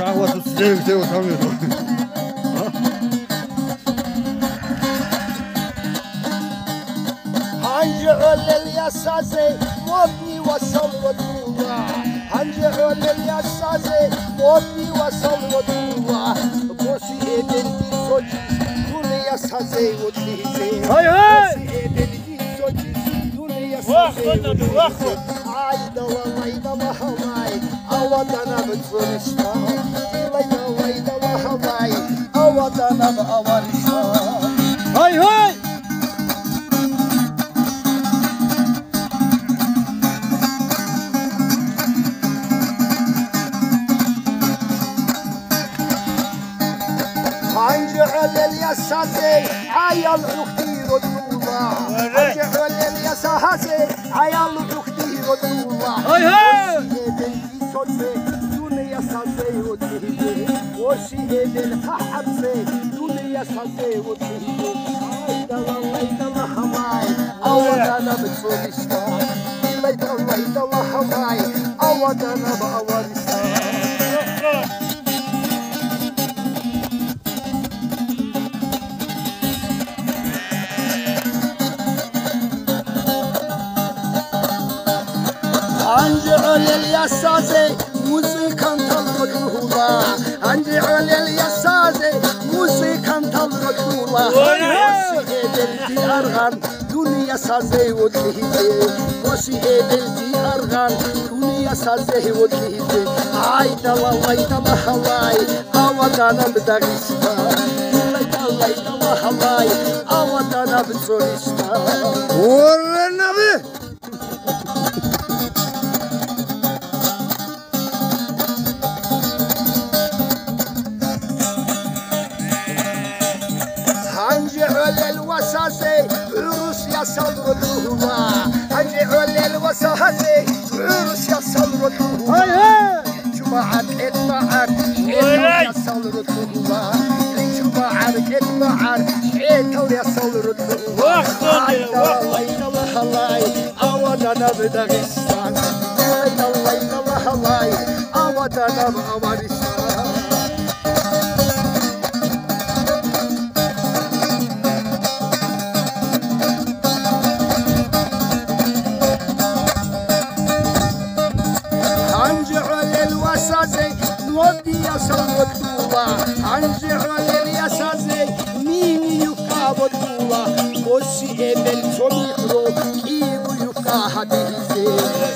água do teu caminho. هنجعل اليسازي وابني وصل ودوما هنجعل اليسازي وابني وصل ودوما بوسي هدلتي سوجي دون يسازي ودليزي هاي هاي بوسي هدلتي سوجي دون يسازي ودليزي عايدة وعايدة وحواي أودنا بتفرشتا إلينا وعايدة وحواي أودنا بأورشتا هاي هاي هنجعل اليسازي عيال اختي ردوما هنجعل اليسازي عيال اختي ردوما هاي هاي بنتي صوتي دون يسازي ودهي وشي هدل ححبسي دون يسازي ودهي عيدا والله الله حماي أودنا بتفرشتا إليك الله حماي أودنا بأورشتا هنجعل اليسازي موسيقى تلقوها هنجعل اليسازي موسيقى تلقوها وسيدلتي أرغن دنيا سازي ودليزي وسيدلتي أرغن دنيا سازي ودليزي عيد الله عيد الله الله أودنا بدغيستا عيد الله الله أودنا بسوريستا والنبي هنجعل الوساسي عروس يصل ردوها هنجعل الوساسي عروس يصل ردوها هاي هاي جماعة اتبعت يصل ردوها جماعة اتبعت يصل ردوها الله الله أودنا بدغستان الله الله أودنا بأورستان هنجعل الوساسي نودي يصل ودوها هنجعل اليساسي مين يقع ودوها وشي ابل سميترو كيبو يقع هديزي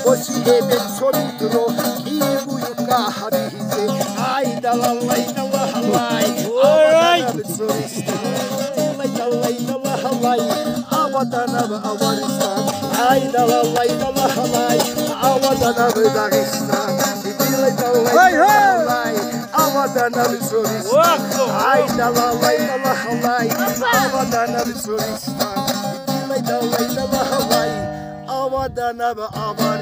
وشي ابل سميترو كيبو يقع هديزي عيد الله عيد الله الله أودنا بتسوريستان الله الله أودنا بأورستان عيد الله عيد الله الله أودنا بدغستان هاي هاي أودنا بسوريستان عيد الله عيد الله الله أودنا بسوريستان عيد الله عيد الله الله أودنا بأورستان